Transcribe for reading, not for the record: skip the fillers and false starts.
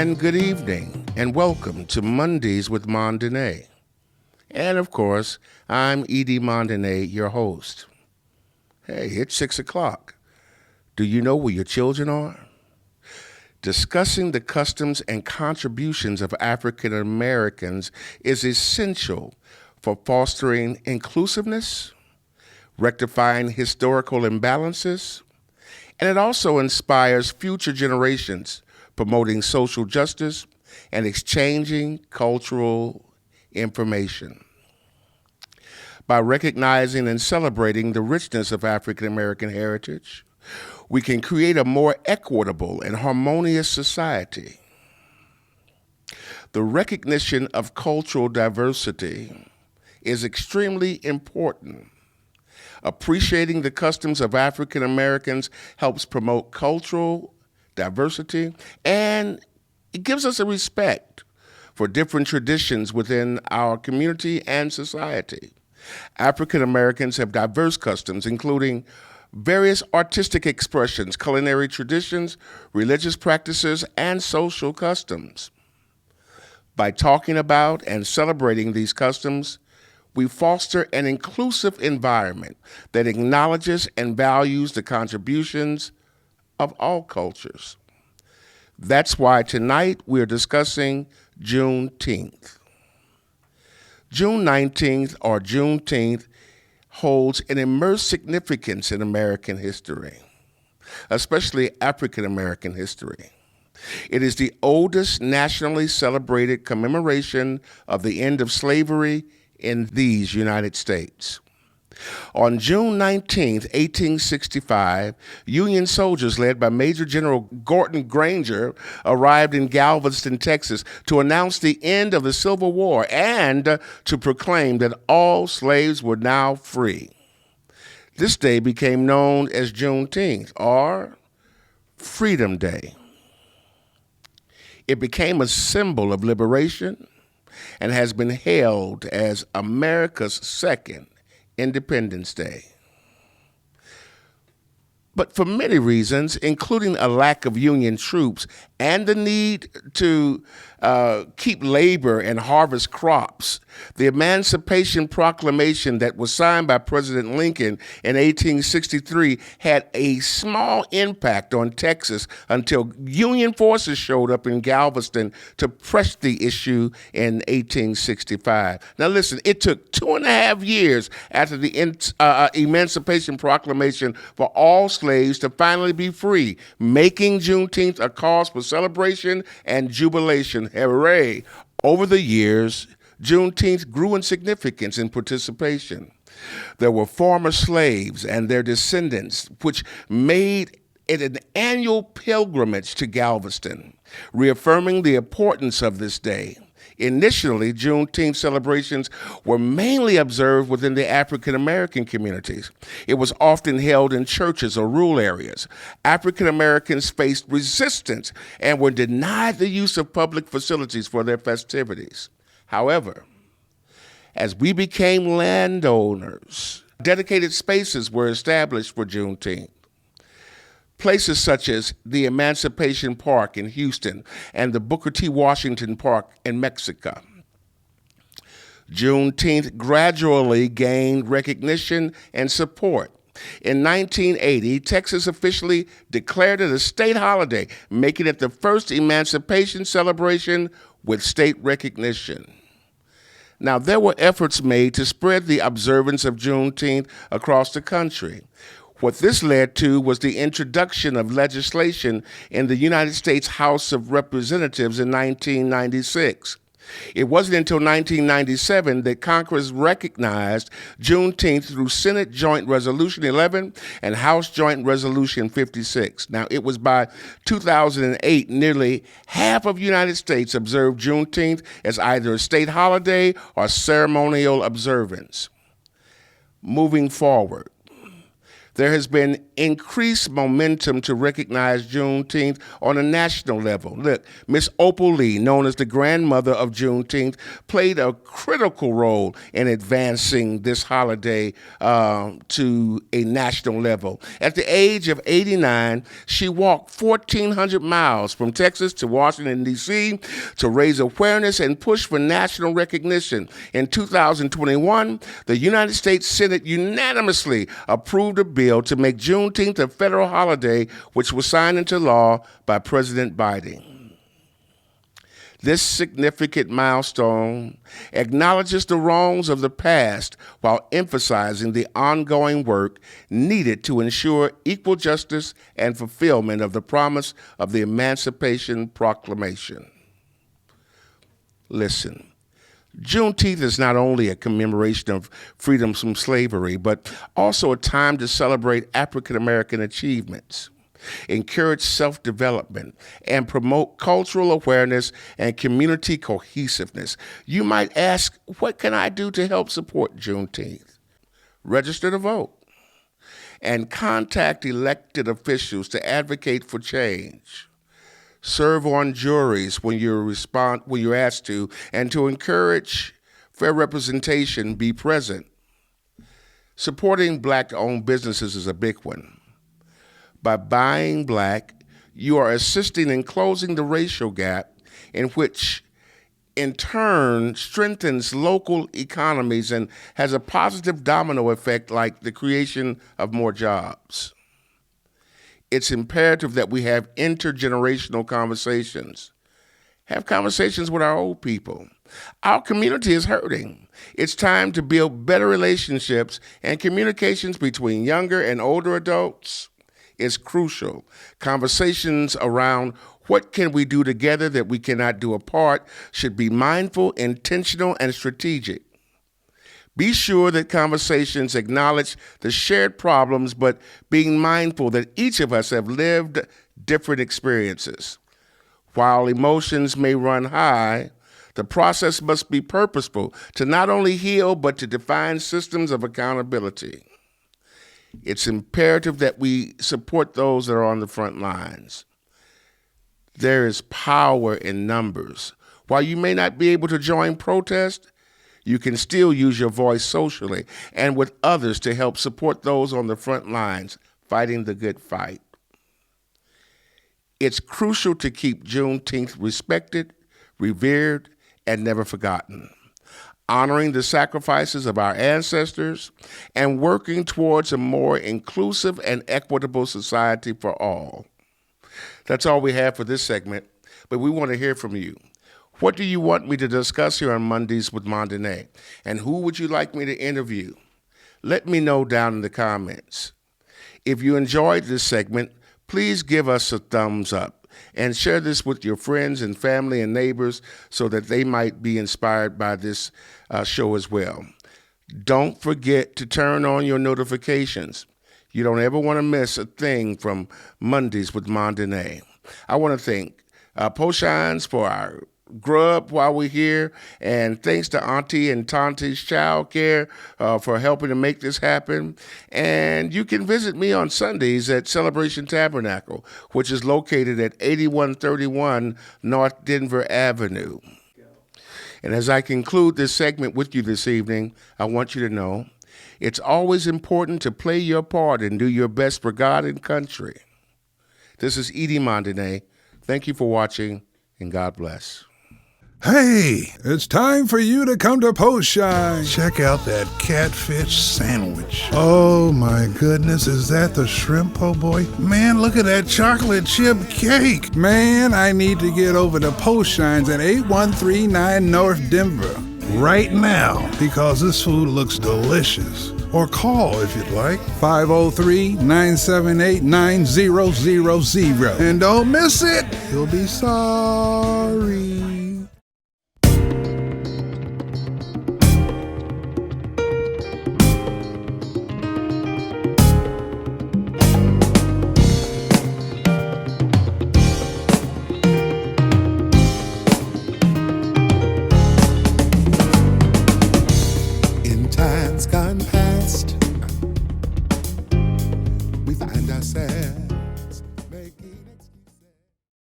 and good evening, and welcome to Mondays with Mondene. And of course, I'm Edie Mondene, your host. Hey, it's 6 o'clock. Do you know where your children are? Discussing the customs and contributions of African Americans is essential for fostering inclusiveness, rectifying historical imbalances, and it also inspires future generations, promoting social justice and exchanging cultural information. By recognizing and celebrating the richness of African American heritage, we can create a more equitable and harmonious society. The recognition of cultural diversity is extremely important. Appreciating the customs of African Americans helps promote cultural diversity, and it gives us a respect for different traditions within our community and society. African Americans have diverse customs, including various artistic expressions, culinary traditions, religious practices, and social customs. By talking about and celebrating these customs, we foster an inclusive environment that acknowledges and values the contributions of all cultures. That's why tonight we're discussing Juneteenth. June 19th or Juneteenth holds an immense significance in American history, especially African American history. It is the oldest nationally celebrated commemoration of the end of slavery in these United States. On June 19, 1865, Union soldiers led by Major General Gordon Granger arrived in Galveston, Texas, to announce the end of the Civil War and to proclaim that all slaves were now free. This day became known as Juneteenth, or Freedom Day. It became a symbol of liberation and has been hailed as America's second Independence Day. But for many reasons, including a lack of Union troops and the need to keep labor and harvest crops, the Emancipation Proclamation that was signed by President Lincoln in 1863 had a small impact on Texas until Union forces showed up in Galveston to press the issue in 1865. Now listen, it took 2.5 years after the Emancipation Proclamation for all slaves to finally be free, making Juneteenth a cause for celebration and jubilation. Hooray! Over the years, Juneteenth grew in significance and participation. There were former slaves and their descendants, which made it an annual pilgrimage to Galveston, reaffirming the importance of this day. Initially, Juneteenth celebrations were mainly observed within the African American communities. It was often held in churches or rural areas. African Americans faced resistance and were denied the use of public facilities for their festivities. However, as we became landowners, dedicated spaces were established for Juneteenth. Places such as the Emancipation Park in Houston and the Booker T. Washington Park in Mexico. Juneteenth gradually gained recognition and support. In 1980, Texas officially declared it a state holiday, making it the first emancipation celebration with state recognition. Now, there were efforts made to spread the observance of Juneteenth across the country. What this led to was the introduction of legislation in the United States House of Representatives in 1996. It wasn't until 1997 that Congress recognized Juneteenth through Senate Joint Resolution 11 and House Joint Resolution 56. Now, it was by 2008, nearly half of the United States observed Juneteenth as either a state holiday or ceremonial observance. Moving forward, There has been increased momentum to recognize Juneteenth on a national level. Look, Miss Opal Lee, known as the grandmother of Juneteenth, played a critical role in advancing this holiday to a national level. At the age of 89, she walked 1,400 miles from Texas to Washington, D.C. to raise awareness and push for national recognition. In 2021, the United States Senate unanimously approved a bill to make Juneteenth a federal holiday, which was signed into law by President Biden. This significant milestone acknowledges the wrongs of the past while emphasizing the ongoing work needed to ensure equal justice and fulfillment of the promise of the Emancipation Proclamation. Listen. Juneteenth is not only a commemoration of freedom from slavery, but also a time to celebrate African American achievements, encourage self-development, and promote cultural awareness and community cohesiveness. You might ask, what can I do to help support Juneteenth? Register to vote and contact elected officials to advocate for change. Serve on juries when you're asked to, and to encourage fair representation, be present. Supporting Black-owned businesses is a big one. By buying Black, you are assisting in closing the racial gap, in which in turn strengthens local economies and has a positive domino effect, like the creation of more jobs. It's imperative that we have intergenerational conversations. Have conversations with our old people. Our community is hurting. It's time to build better relationships, and communications between younger and older adults is crucial. Conversations around what can we do together that we cannot do apart should be mindful, intentional, and strategic. Be sure that conversations acknowledge the shared problems, but being mindful that each of us have lived different experiences. While emotions may run high, the process must be purposeful to not only heal, but to define systems of accountability. It's imperative that we support those that are on the front lines. There is power in numbers. While you may not be able to join protest, you can still use your voice socially and with others to help support those on the front lines fighting the good fight. It's crucial to keep Juneteenth respected, revered, and never forgotten, honoring the sacrifices of our ancestors and working towards a more inclusive and equitable society for all. That's all we have for this segment, but we want to hear from you. What do you want me to discuss here on Mondays with Mondene? And who would you like me to interview? Let me know down in the comments. If you enjoyed this segment, please give us a thumbs up and share this with your friends and family and neighbors so that they might be inspired by this show as well. Don't forget to turn on your notifications. You don't ever want to miss a thing from Mondays with Mondene. I want to thank Poshines for our grub while we're here, and thanks to Auntie and Tante's Child Care for helping to make this happen. And you can visit me on Sundays at Celebration Tabernacle, which is located at 8131 North Denver Avenue. And as I conclude this segment with you this evening, I want you to know it's always important to play your part and do your best for God and country. This is Edie Mondene. Thank you for watching, and God bless. Hey, it's time for you to come to Poshine. Check out that catfish sandwich. Oh my goodness, is that the shrimp po' boy? Man, look at that chocolate chip cake. Man, I need to get over to Poshine's at 8139 North Denver right now because this food looks delicious. Or call if you'd like, 503-978-9000. And don't miss it, you'll be sorry.